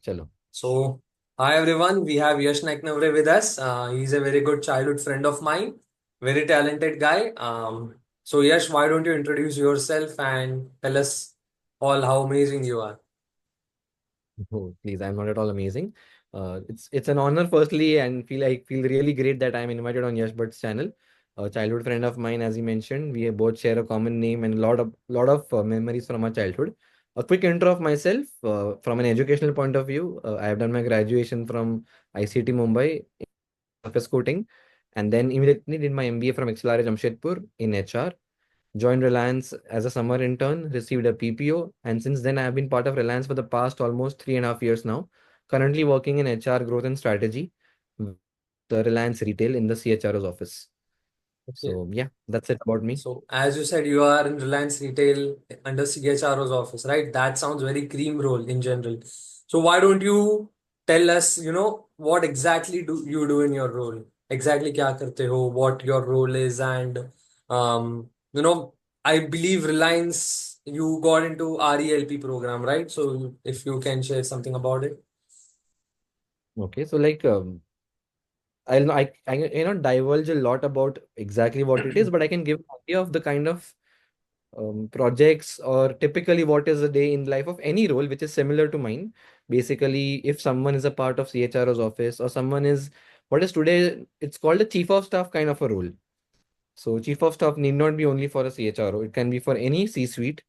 चलो. So, hi everyone, we have Yash Naiknavare with us. He's a very good childhood friend of mine, very talented guy. So, Yash, why don't you introduce yourself and tell us all how amazing you are? Oh, please, I'm not at all amazing. It's an honor, firstly, and feel really great that I'm invited on Yash Bhatt's channel. A childhood friend of mine, as he mentioned, we both share a common name and a lot of memories from our childhood. A quick intro of myself, from an educational point of view. I have done my graduation from ICT Mumbai in office coating, and then immediately did my MBA from XLRI Jamshedpur in HR. Joined Reliance as a summer intern, received a PPO, and since then I have been part of Reliance for the past almost 3.5 years now. Currently working in HR growth and strategy with the Reliance Retail in the CHRO's office. Okay. So yeah, that's it about me. So, as you said, you are in Reliance Retail under CHRO's office, right? That sounds very cream role in general. So, why don't you tell us, what exactly do you do in your role? Exactly क्या करते हो, what your role is, and you know, I believe Reliance you got into RELP program, right? So, if you can share something about it. Okay, so I cannot divulge a lot about exactly what it is, but I can give an idea of the kind of projects or typically what is a day in life of any role which is similar to mine. Basically, if someone is a part of CHRO's office or someone is what is today, it's called a chief of staff kind of a role. So chief of staff need not be only for a CHRO, it can be for any C-suite,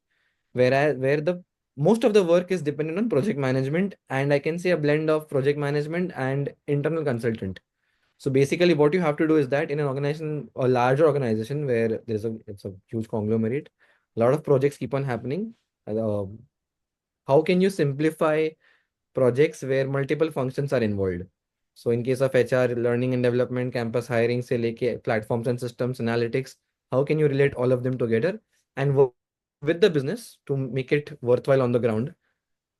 where the most of the work is dependent on project management, and I can say a blend of project management and internal consultant. So basically, what you have to do is that in an organization or larger organization where it's a huge conglomerate, a lot of projects keep on happening. Uh, how can you simplify projects where multiple functions are involved? So in case of HR, learning and development, campus hiring, say like platforms and systems, analytics, how can you relate all of them together and work with the business to make it worthwhile on the ground?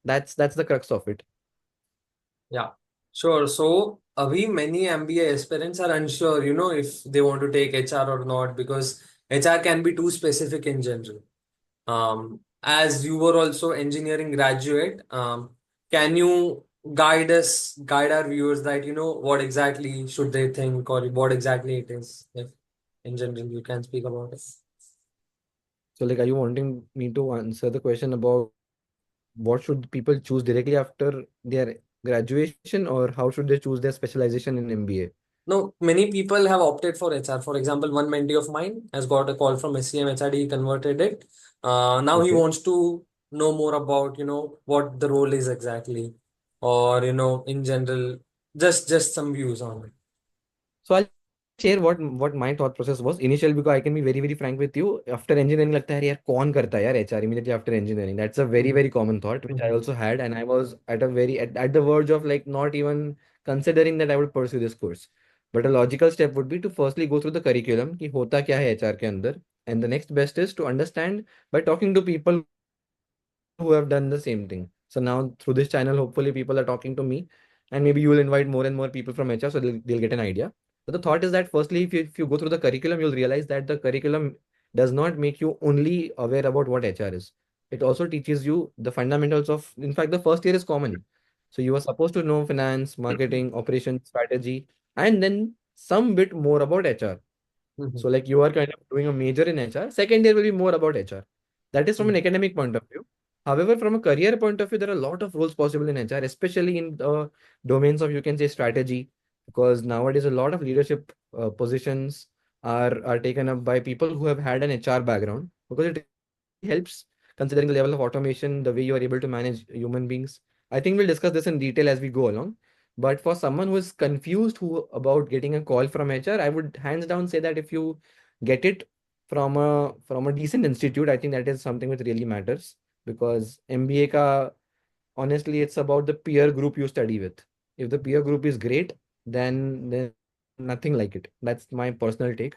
That's the crux of it. Yeah, sure. So, we many MBA aspirants are unsure, if they want to take HR or not because HR can be too specific in general. As you were also engineering graduate, can you guide our viewers that what exactly should they think or what exactly it is, if in general you can speak about it. So like, are you wanting me to answer the question about what should people choose directly after their graduation, or how should they choose their specialization in MBA? No, many people have opted for HR. For example, one mentee of mine has got a call from SCM HRD, he converted it. Now he Okay. wants to know more about, what the role is exactly, or in general, just some views on it. So I'll share what my thought process was initial, because I can be very frank with you. After engineering, लगता है यार कौन करता है यार HR immediately after engineering. That's a Mhm. very common thought which I Mhm. also had, and I was at at the verge of like not even considering that I would pursue this course. But a logical step would be to firstly go through the curriculum कि होता क्या है HR के अंदर, and the next best is to understand by talking to people who have done the same thing. So now through this channel, hopefully people are talking to me, and maybe you will invite more and more people from HR so they'll get an idea. But the thought is that firstly, if you go through the curriculum, you'll realize that the curriculum does not make you only aware about what HR is. It also teaches you the fundamentals of, in fact, the first year is common. So you are supposed to know finance, marketing, operations, strategy, and then some bit more about HR. So Mhm. like you are kind of doing a major in HR. Second year will be more about HR. That is from an Mhm. academic point of view. However, from a career point of view, there are a lot of roles possible in HR, especially in the domains of, you can say, strategy, because nowadays a lot of leadership positions are taken up by people who have had an HR background, because it helps considering the level of automation, the way you are able to manage human beings. I think we'll discuss this in detail as we go along. But for someone who is confused about getting a call from HR, I would hands down say that if you get it from a decent institute, I think that is something which really matters, because MBA ka honestly it's about the peer group you study with. If the peer group is great, then nothing like it. That's my personal take.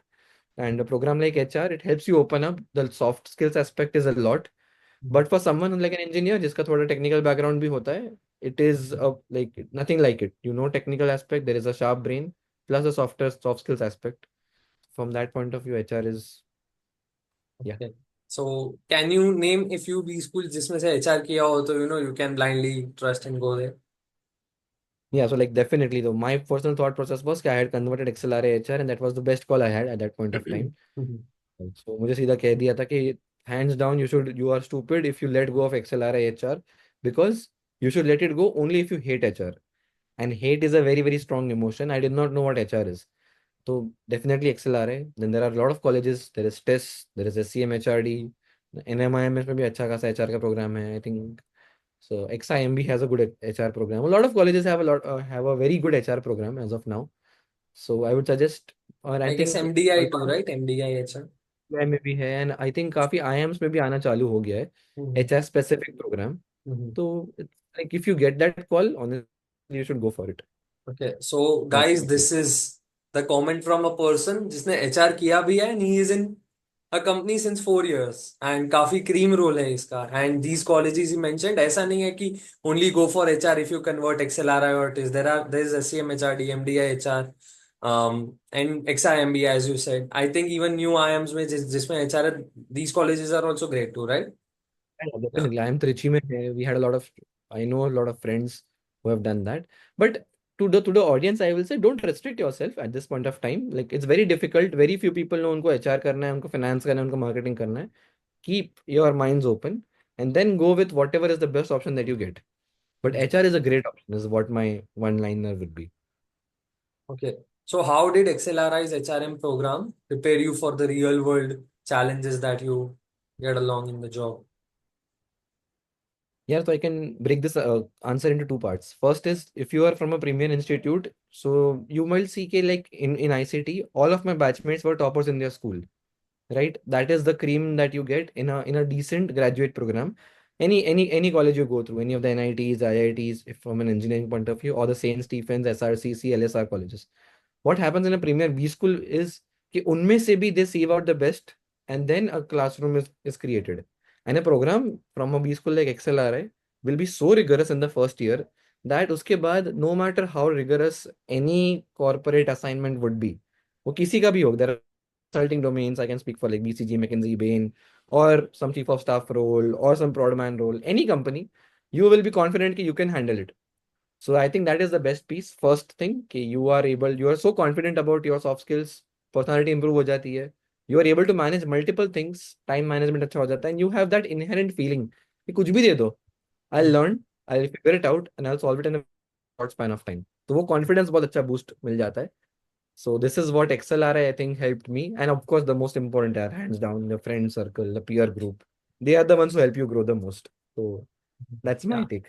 And a program like HR, it helps you open up. The soft skills aspect is a lot. Mhm. But for someone like an engineer, जिसका थोड़ा technical background भी होता है, it is like nothing like it. You know, technical aspect, there is a sharp brain plus a soft skills aspect. From that point of view, HR is, yeah. Okay. So, can you name a few B schools जिसमें से HR किया हो तो you can blindly trust and go there? Yeah, so like definitely though, my personal thought process was कि I had converted XLRI HR and that was the best call I had at that point of time. Mhm. So मुझे सीधा कह दिया था कि hands down you are stupid if you let go of XLRI HR because you should let it go only if you hate HR. And hate is a very, very strong emotion. I did not know what HR is. So definitely XLRI. Then there are a lot of colleges. There is TESS, there is SCM HRD, NMIMS में भी अच्छा खासा HR का program है, I think. So XIMB has a good HR program. A lot of colleges have a very good HR program as of now. So I would suggest, or I I guess think a MDI too, lot of right? MDI HR. AI में भी है and I think काफी IIMs में भी आना चालू हो गया है Mhm. HR specific program. Mhm. So it's like if you get that call, honestly, you should go for it. Okay, so That's guys, my this take. is the comment from a person जिसने HR किया भी है and he is in a company since 4 years and काफी cream role है इसका and these colleges he mentioned ऐसा नहीं है कि only go for HR if you convert XLRI or TIS there is SCM HRD MDI HR and XIMB as you said I think even new IIMs में जिसमें HR है these colleges are also great too right Yeah, yeah definitely. I am Trichy में है. We had a lot of, I know a lot of friends who have done that. But to the audience, I will say don't restrict yourself at this point of time. Like it's very difficult. Very few people know उनको HR करना है, उनको finance करना है, उनको marketing करना है. Keep your minds open and then go with whatever is the best option that you get. But HR is a great option, is what my one-liner would be. Okay. So how did XLRI's HRM program prepare you for the real world challenges that you get along in the job? Yeah, so I can break this answer into two parts. First is if you are from a premium institute, so you might see ke, like in ICT, all of my batchmates were toppers in their school, right? That is the cream that you get in a decent graduate program. Any college you go through, any of the NITs, IITs, if from an engineering point of view, or the Saint Stephens, SRCC, LSR colleges. What happens in a premier B school is कि उनमें से भी they save out the best and then a classroom is created. And a program from a B school like XLRI will be so rigorous in the first year that उसके बाद no matter how rigorous any corporate assignment would be, वो किसी का भी हो, there are consulting domains, I can speak for like BCG, McKinsey, Bain, or some chief of staff role or some prod man role, any company, you will be confident that you can handle it. So I think that is the best piece. First thing कि you are so confident about your soft skills, personality improve हो जाती है. You are able to manage multiple things, time management अच्छा हो जाता है, and you have that inherent feeling कि कुछ भी दे दो, I'll learn, I'll figure it out, and I'll solve it in a short span of time. तो वो confidence बहुत अच्छा boost मिल जाता है. So this is what XLRI I think helped me, and of course the most important are hands down the friend circle, the peer group. They are the ones who help you grow the most. So that's my Yeah, take.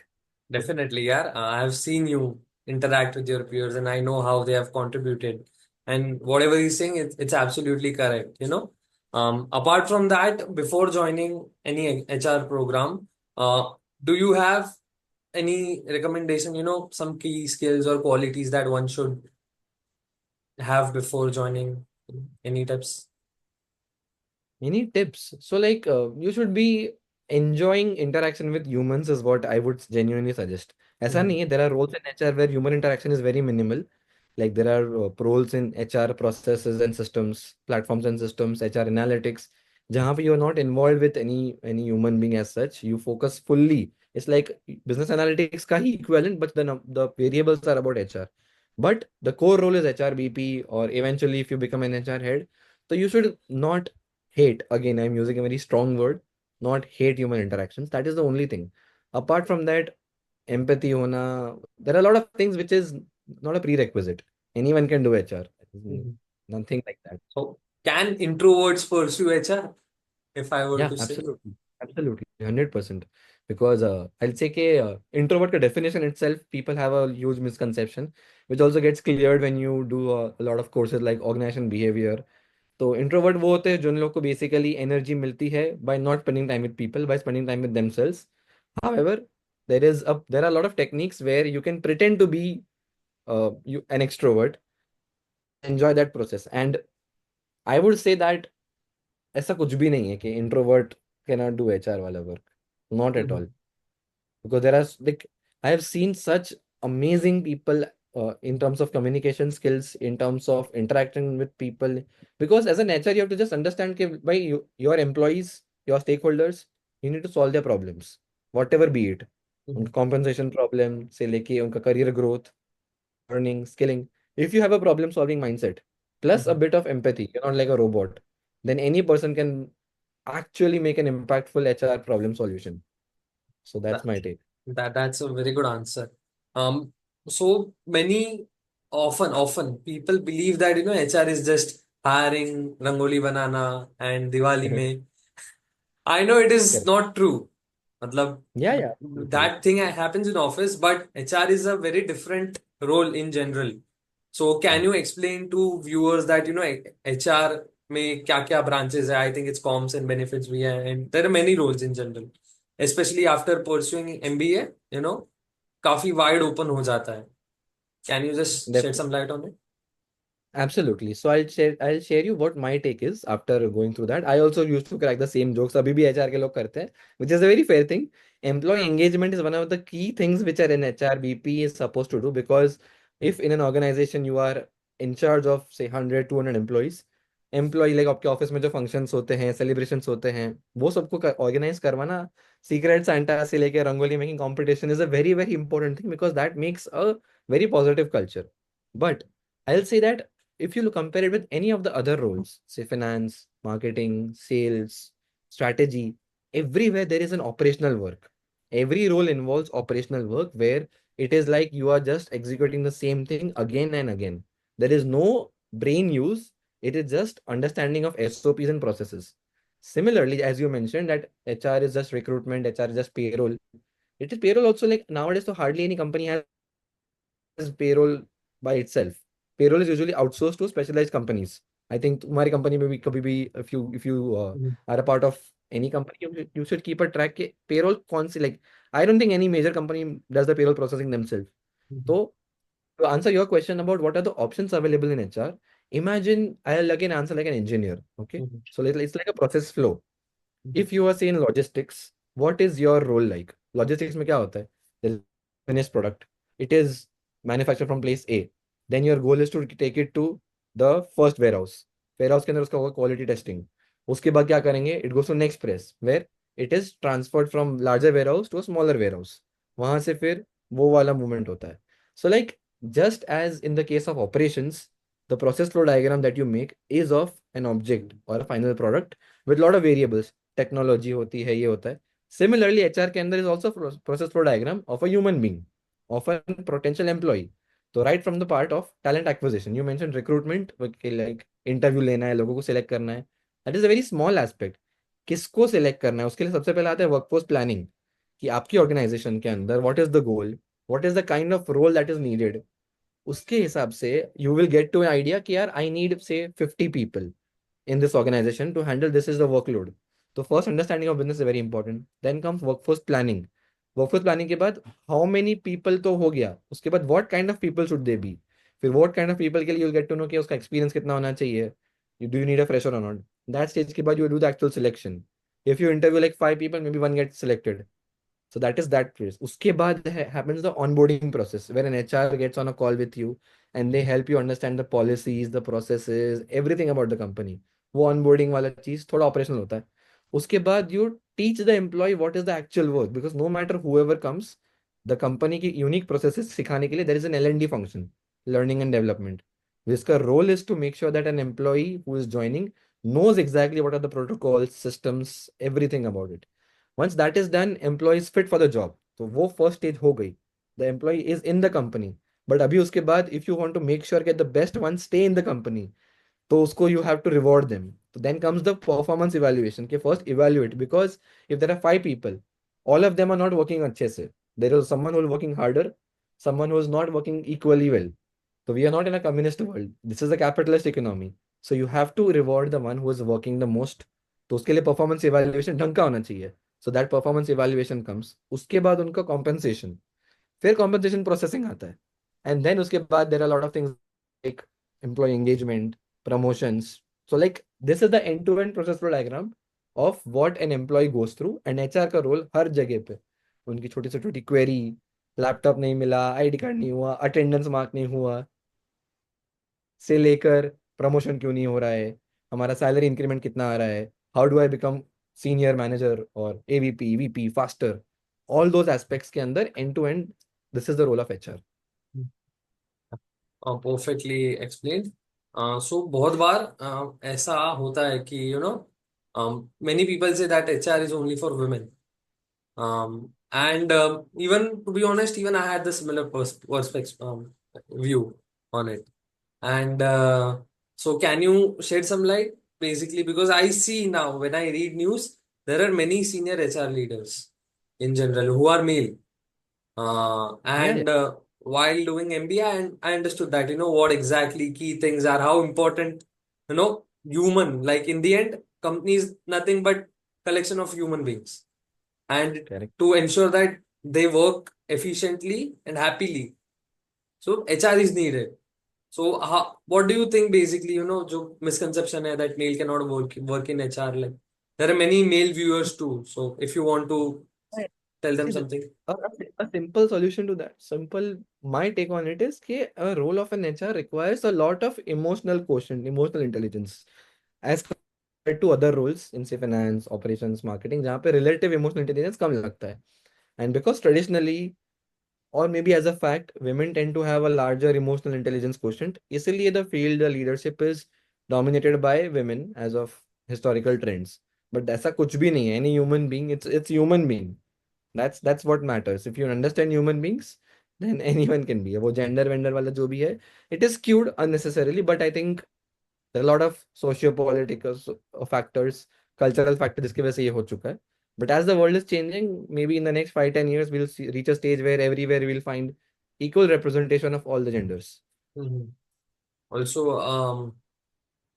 definitely. Yeah, I have seen you interact with your peers and I know how they have contributed. And whatever he's saying, it's absolutely correct. Apart from that, before joining any HR program, do you have any recommendation, some key skills or qualities that one should have before joining any tips? Any tips? So, like, you should be enjoying interaction with humans, is what I would genuinely suggest. ऐसा Mhm. नहीं है, there are roles in HR where human interaction is very minimal. Like, there are roles in HR processes and systems, platforms and systems, HR analytics, जहाँ पे you are not involved with any human being as such. You focus fully. It's like business analytics का ही equivalent, but the variables are about HR. But the core role is HR BP, or eventually if you become an HR head, so you should not hate, again I'm using a very strong word, not hate human interactions. That is the only thing. Apart from that, empathy hona, there are a lot of things which is not a prerequisite. Anyone can do HR. Mhm. Nothing like that. So, can introverts pursue HR? If I were Yeah, to say. absolutely. Absolutely. 100%. Because I'll say कि introvert का definition itself, people have a huge misconception, which also gets cleared when you do a lot of courses like organization behavior. तो introvert वो होते हैं जिन लोग को basically energy मिलती है by not spending time with people, by spending time with themselves. However, there are a lot of techniques where you can pretend to be an extrovert and enjoy that process. And I would say that ऐसा कुछ भी नहीं है कि introvert cannot do HR वाला work. Not at all. Mhm. Because there are like I have seen such amazing people in terms of communication skills, in terms of interacting with people. Because as an HR, you have to just understand that by your employees, your stakeholders, you need to solve their problems, whatever be it. उनका Mhm. compensation problem से लेके उनका career growth. learning, skilling. If you have a problem solving mindset plus a Mhm. bit of empathy, you're not like a robot, then any person can actually make an impactful HR problem solution. So that's That, my take. that's a very good answer. Um, so many often people believe that HR is just hiring, rangoli banana, and Diwali Correct. mein. I know it is Correct. not true. Matlab, Yeah, yeah, absolutely. that thing happens in office, but HR is a very different role in general. So can Yeah, you explain to viewers that HR में क्या क्या branches है? I think it's comms and benefits भी है, and there are many roles in general. Especially after pursuing MBA, काफी wide open हो जाता है. Can you just shed definitely. some light on it? Absolutely. So I'll share you what my take is after going through that. I also used to crack the same jokes. अभी भी HR के लोग करते हैं, which is a very fair thing. Employee engagement is one of the key things which are in HR BP is supposed to do, because if in an organization you are in charge of say 100 200 employees, employee like आपके office में जो functions होते हैं, celebrations होते हैं, वो सबको organise करवाना, सीक्रेट सांता से लेके rangoli making competition is a very very important thing, because that makes a very positive culture. But I'll say that if you compare it with any of the other roles, say finance, marketing, sales, strategy, everywhere there is an operational work. Every role involves operational work where it is like you are just executing the same thing again and again. There is no brain use, it is just understanding of SOPs and processes. Similarly, as you mentioned, that HR is just recruitment, HR is just payroll. It is payroll also, like nowadays, so hardly any company has payroll by itself. Payroll is usually outsourced to specialized companies. I think तुम्हारी company में भी कभी भी if you Mhm. are a part of any company, you should keep a track के payroll कौन सी, like I don't think any major company does the payroll processing themselves. Mhm. So to answer your question about what are the options available in HR, imagine I'll again answer like an engineer. Okay, Mhm. so it's like a process flow. Mhm. If you are saying logistics, what is your role like? Logistics में क्या होता है? The finished product. It is manufactured from place A. Then your goal is to take it to the first warehouse. Warehouse के अंदर उसका होगा quality testing. उसके बाद क्या करेंगे? It goes to next press where it is transferred from larger warehouse to a smaller warehouse. वहां से फिर वो वाला movement होता है. So like just as in the case of operations, the process flow diagram that you make is of an object or a final product with lot of variables. Technology होती है, ये होता है. सिमिलरली एचआर के अंदर is also process flow diagram of a human being, of an potential employee. तो right from the part of talent acquisition, you mention recruitment, like interview लेना है, लोगों को सिलेक्ट करना है, that is a very small aspect. किसको select करना है उसके लिए सबसे पहले आता है वर्कफोर्स प्लानिंग, कि आपकी ऑर्गेनाइजेशन के अंदर what is the goal, what is the kind of role that is needed. उसके हिसाब से you will get to an idea कि यार I need say 50 people in this organization to handle this is the workload. So first understanding of business is very important. Then comes workforce planning. Workforce planning के बाद how many people तो हो गया, उसके बाद what kind of people should they be. फिर what kind of people के लिए you'll get to know कि उसका experience कितना होना चाहिए. Do you need a fresher or not. That stage के बाद you do the actual selection. If you interview like 5 people, maybe one gets selected. So that is that phase. उसके बाद happens the onboarding process where an HR gets on a call with you and they help you understand the policies, the processes, everything about the company. वो onboarding वाला चीज थोड़ा operational होता है. उसके बाद you teach the employee what is the actual work, because no matter whoever comes, the company की unique processes सिखाने के लिए there is an L&D function, learning and development. जिसका role is to make sure that an employee who is joining knows exactly what are the protocols, systems, everything about it. Once that is done, employee is fit for the job. तो वो first stage हो गई. The employee is in the company. But अभी उसके बाद if you want to make sure that the best ones stay in the company, तो उसको you have to reward them. So then comes the performance evaluation. कि first evaluate, because if there are 5 people, all of them are not working अच्छे से. There is someone who is working harder, someone who is not working equally well. So we are not in a communist world. This is a capitalist economy. So you have to reward the one who is working the most. तो उसके लिए performance evaluation ढंग का होना चाहिए. So that performance evaluation comes. उसके बाद उनका कॉम्पेंसेशन, फिर कॉम्पेंसेशन प्रोसेसिंग आता है. एंड देन उसके बाद there are lot of things like employee engagement, promotions. So like this is the end to end process flow diagram of what an employee goes through. And HR का role हर जगह पे, उनकी छोटी से छोटी क्वेरी, लैपटॉप नहीं मिला, आईडी कार्ड नहीं हुआ, अटेंडेंस मार्क नहीं हुआ, से लेकर प्रमोशन क्यों नहीं हो रहा है, हमारा सैलरी इंक्रीमेंट कितना आ रहा है, how do I become senior manager और AVP VP faster, all those aspects के अंदर end to end this is the role of HR. Perfectly explain. So बहुत बार ऐसा होता है कि many people say that HR is only for women. And even to be honest, even I had the similar perspective, view on it. And so, can you shed some light, basically? Because I see now when I read news, there are many senior HR leaders in general who are male. Yeah, yeah, And while doing MBA, and I understood that, what exactly key things are, how important, human, like in the end, company is nothing but collection of human beings. And correct. to ensure that they work efficiently and happily. So HR is needed. So what do you think basically, जो misconception है that male cannot work in HR, like there are many male viewers too. So if you want to Right. tell them See, something. a simple solution to that, simple, my take on it is that a role of an HR requires a lot of emotional quotient, emotional intelligence, as compared to other roles in say finance, operations, marketing, जहाँ पे relative emotional intelligence कम लगता है. And because traditionally, or maybe as a fact, women tend to have a larger emotional intelligence quotient. इसलिए the field, the leadership is dominated by women as of historical trends. But ऐसा कुछ भी नहीं है. Any human being, it's human being. That's what matters. If you understand human beings, then anyone can be. वो gender vendor वाला जो भी है, it is skewed unnecessarily. But I think there are a lot of socio-political factors, cultural factors जिसकी वजह से ये हो चुका है. But as the world is changing, maybe in the next 5-10 years, we'll reach a stage where everywhere we'll find equal representation of all the genders. Mhm. Also,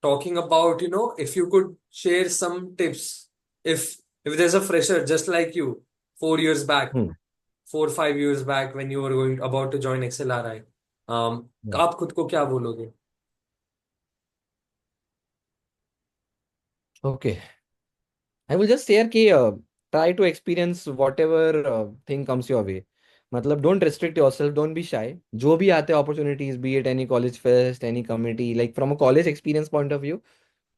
talking about, if you could share some tips, if there's a fresher just like you, 4 years back, Hmm. 4 5 years back when you were going about to join XLRI, Hmm. आप खुद को क्या बोलोगे? Okay. I will just share कि try to experience whatever thing comes your way. मतलब don't restrict yourself, don't be shy. जो भी आते opportunities, be it any college fest, any committee, like from a college experience point of view,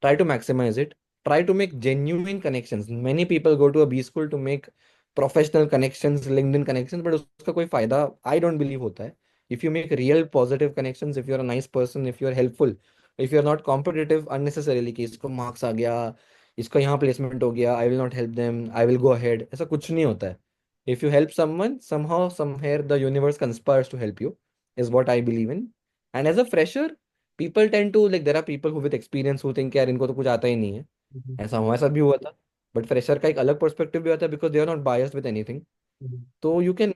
try to maximize it. Try to make genuine connections. Many people go to a B school to make professional connections, LinkedIn connections, but उसका कोई फायदा I don't believe होता है. If you make real positive connections, if you're a nice person, if you're helpful, if you're not competitive unnecessarily कि इसको marks आ गया, इसका यहाँ placement हो गया, I will not help them, I will go ahead, ऐसा कुछ नहीं होता है. If you help someone, somehow, somewhere, the universe conspires to help you, is what I believe in. And as a fresher, people tend to like there are people who with experience who think यार इनको तो कुछ आता ही नहीं है. Mhm. ऐसा हमारे साथ भी हुआ था. बट फ्रेशर का एक अलग पर्सपेक्टिव भी आता है because they are not biased with anything. Mhm. तो you can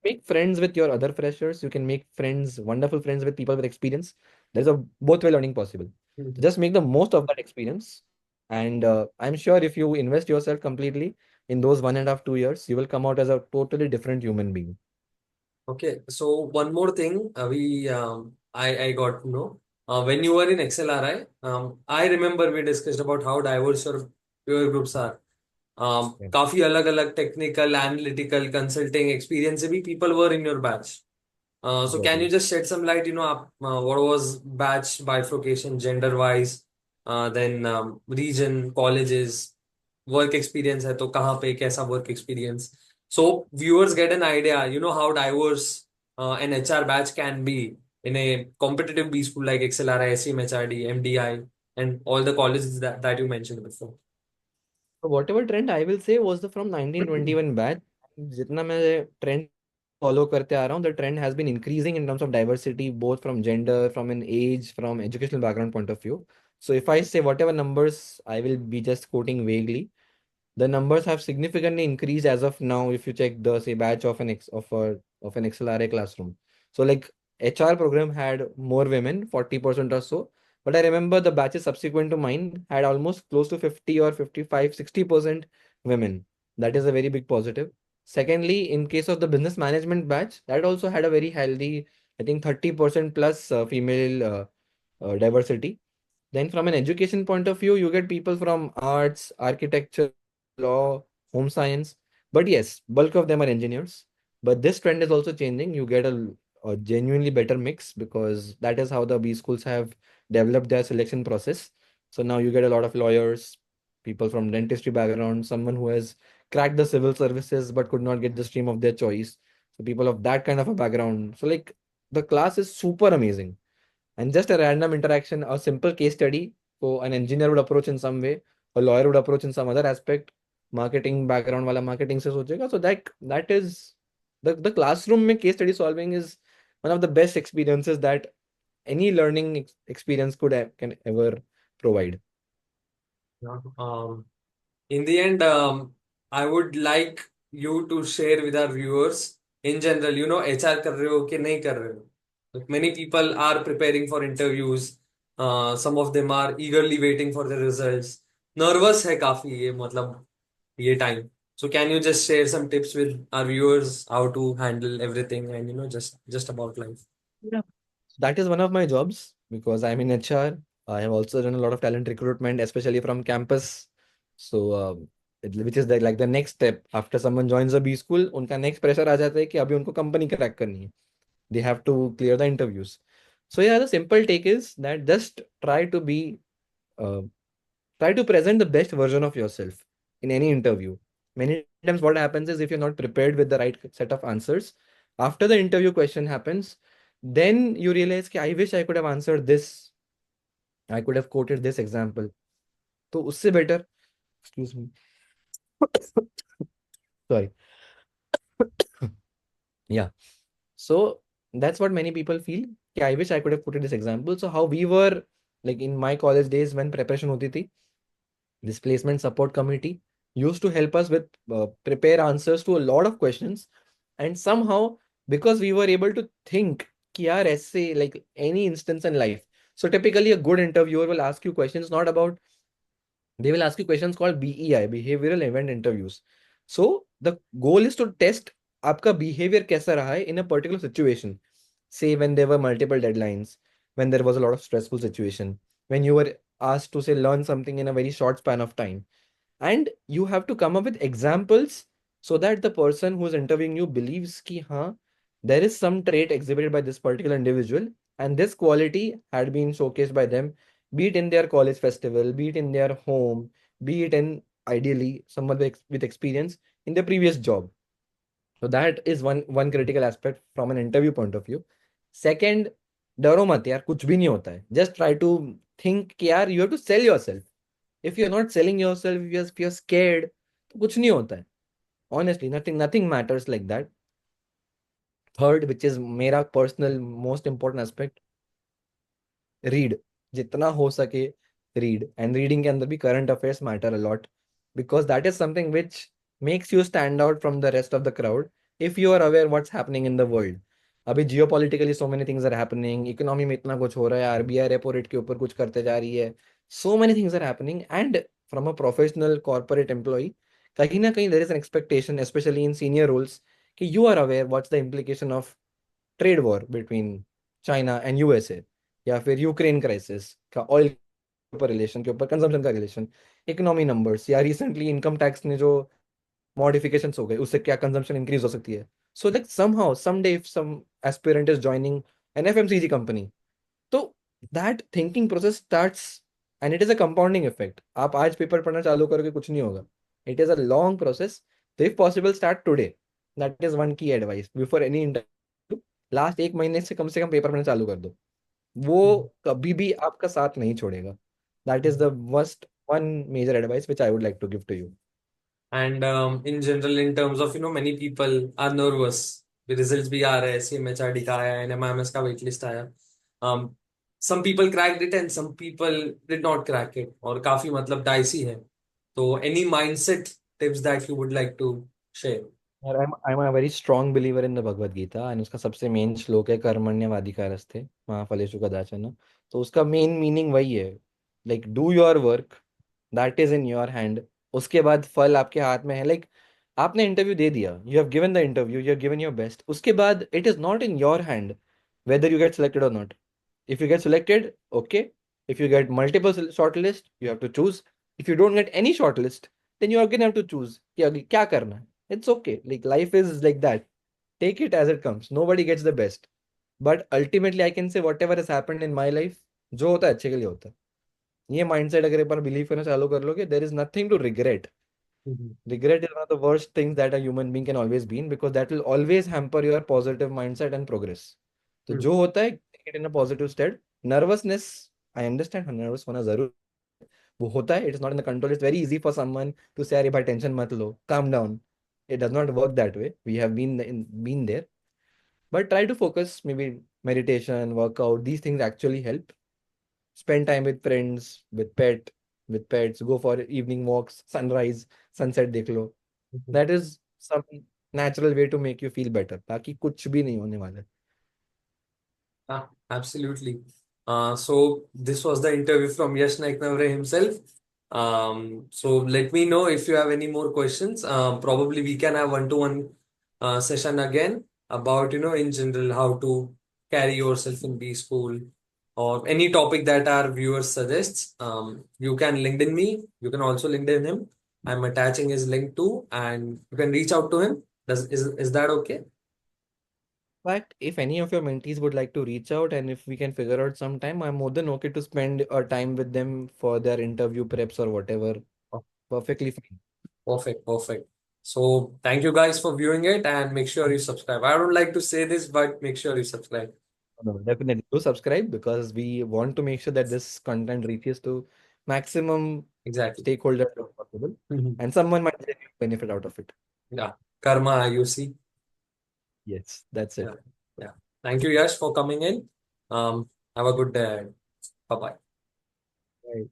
make friends with your other freshers, you can make friends, wonderful friends with people with experience. There's a both way learning possible. So Mhm. just make the most of that experience. And I'm sure if you invest yourself completely in those 1.5-2 years, you will come out as a totally different human being. Okay, so one more thing, we I got to know, when you were in XLRI, I remember we discussed about how diverse your peer groups are. Yeah, काफी अलग अलग technical analytical consulting experience से भी people were in your batch. So can you exactly. just shed some light, आप what was batch bifurcation gender wise, then region, colleges, work experience है तो कहाँ पे कैसा work experience, so viewers get an idea, how diverse an HR batch can be in a competitive B school like XLRI, SEMHRD, MDI, and all the colleges that you mentioned before. So whatever trend I will say was the from 1921 batch. जितना मैं trend follow करते आ रहा हूँ, the trend has been increasing in terms of diversity, both from gender, from an age, from educational background point of view. So if I say whatever numbers, I will be just quoting vaguely. The numbers have significantly increased as of now if you check the say batch of an XLRA classroom. So like HR program had more women, 40% or so. But I remember the batches subsequent to mine had almost close to 50 or 55, 60% women. That is a very big positive. Secondly, in case of the business management batch, that also had a very healthy, I think 30% plus female diversity. Then, from an education point of view, you get people from arts, architecture, law, home science. But yes, bulk of them are engineers. But this trend is also changing. You get a genuinely better mix because that is how the B schools have developed their selection process. So now you get a lot of lawyers, people from dentistry background, someone who has cracked the civil services but could not get the stream of their choice. So people of that kind of a background. So like The class is super amazing. And just a random interaction, a simple case study, so an engineer would approach in some way, a lawyer would approach in some other aspect, marketing background wala marketing se sochega. So that is the classroom mein case study solving is one of the best experiences that any learning experience can ever provide. Yeah. In the end, I would like you to share with our viewers in general, HR कर रहे हो कि नहीं कर रहे हो. Like many people are preparing for interviews. Some of them are eagerly waiting for the results. Nervous है काफी ये मतलब ये time. So can you just share some tips with our viewers how to handle everything and just about life? Yeah. That is one of my jobs because I'm in HR. I have also done a lot of talent recruitment, especially from campus. So, which is like the next step after someone joins a B school, उनका next pressure आ जाता है कि अभी उनको company crack करनी है. They have to clear the interviews. So yeah, the simple take is that just uh, try to present the best version of yourself in any interview. Many times, what happens is if you're not prepared with the right set of answers, after the interview question happens, then you realize, I wish I could have answered this. I could have quoted this example. So, usse better, excuse me, sorry. Yeah. So, that's what many people feel. I wish I could have quoted this example. So, how we were like in my college days when preparation hoti thi, this placement support committee used to help us with prepare answers to a lot of questions. And somehow, because we were able to think, कि यार ऐसे like any instance in life. So typically, a good interviewer will ask you questions not about, they will ask you questions called BEI, behavioral event interviews. So the goal is to test आपका behavior कैसा रहा है in a particular situation. Say when there were multiple deadlines, when there was a lot of stressful situation, when you were asked to say learn something in a very short span of time, and you have to come up with examples so that the person who's interviewing you believes ki हाँ, there is some trait exhibited by this particular individual and this quality had been showcased by them, be it in their college festival, be it in their home, be it in ideally someone with experience in their previous job. So that is one critical aspect from an interview point of view. Second, डरो मत यार, कुछ भी नहीं होता है. Just try to think कि यार you have to sell yourself. If you're not selling yourself, if you're scared, तो कुछ नहीं होता है. Honestly, nothing matters like that. Third, which is मेरा personal most important aspect, read. जितना हो सके रीड. एंड रीडिंग के अंदर भी current affairs matter a lot because that is something which makes you stand out from the rest of the crowd if you are aware what's happening in the world. अभी geopolitically so many things are happening, economy में इतना कुछ हो रहा है, RBI repo rate के ऊपर कुछ करते जा रही है. So many things are happening and from a professional corporate employee कहीं ना कहीं there is an expectation especially in senior roles कि you are aware what's the implication of trade war between China and USA, या फिर Ukraine crisis का oil के ऊपर relation, के ऊपर कंजम्पशन का रिलेशन, इकोनॉमी नंबर्स, या रिसेंटली इनकम टैक्स ने जो मॉडिफिकेशंस हो गए उससे क्या कंजम्पशन इंक्रीज हो सकती है. So like somehow someday if some aspirant is joining an FMCG company, तो that thinking process starts and it is a compounding effect. आप आज पेपर पढ़ना चालू करोगे कुछ नहीं होगा. It is a long process. तो if possible start today. That is one key advice before any interview. Last एक महीने से कम पेपर पढ़ना चालू कर दो. वो कभी भी आपका साथ नहीं छोड़ेगा. That is the worst one major advice which I would like to give to you. And in general, in terms of, many people are nervous. The results भी आ रहे हैं, CMHRD का आया, NMIMS का wait list आया. Um, some people cracked it and some people did not crack it. और काफी मतलब dicey है. So any mindset tips that you woड like to share? और I'm a very strong believer in the Bhagavad Gita and उसका सबसे main श्लोक है कर्मण्यवाधिकारस्ते माँ फलेषु कदाचन. तो उसका मेन मीनिंग वही है, like do your work, that is in your hand. उसके बाद फल आपके हाथ में है. लाइक आपने इंटरव्यू दे दिया, you have given the interview, you have given your best. उसके बाद it is not in your hand whether you get selected or not. If you get selected, okay. If you get multiple shortlist, you have to choose. If you don't get any shortlist, then you are gonna have to choose कि आगे क्या करना है. It's okay. Like life is like that. Take it as it comes. Nobody gets the best. But ultimately, I can say whatever has happened in my life, जो होता है अच्छे के लिए होता है. ये mindset अगर एक बार believe करना चालू कर लोगे, there is nothing to regret. Mhm. Regret is one of the worst things that a human being can always be in because that will always hamper your positive mindset and progress. तो जो होता है take it in a positive state. Nervousness, I understand nervous होना जरूर वो होता है. It's not in the control. It's very easy for someone to say अरे भाई टेंशन मत लो, calm down. It does not work that way. We have been there. But try to focus, maybe meditation, workout, these things actually help. Spend time with friends, with pets, go for evening walks, sunrise, sunset देख लो. That is some natural way to make you feel better. बाकी कुछ भी नहीं होने वाला है. Ah, absolutely. So this was the interview from Yash Naiknavare himself. So let me know if you have any more questions. Probably we can have one-to-one session again about, in general, how to carry yourself in B school or any topic that our viewers suggests. You can LinkedIn me. You can also LinkedIn him. I'm attaching his link too, and you can reach out to him. Is that okay? But if any of your mentees would like to reach out and if we can figure out some time, I'm more than okay to spend a time with them for their interview preps or whatever. Perfectly fine. Perfect, perfect. So thank you guys for viewing it and make sure you subscribe. I don't like to say this, but make sure you subscribe. No, definitely do subscribe because we want to make sure that this content reaches to maximum Exactly. stakeholders as possible, Mhm. and someone might benefit out of it. Yeah. Karma, you see. Yes, that's Yeah. it. Yeah. Thank you, Yash, for coming in. Have a good day. Bye bye. Right.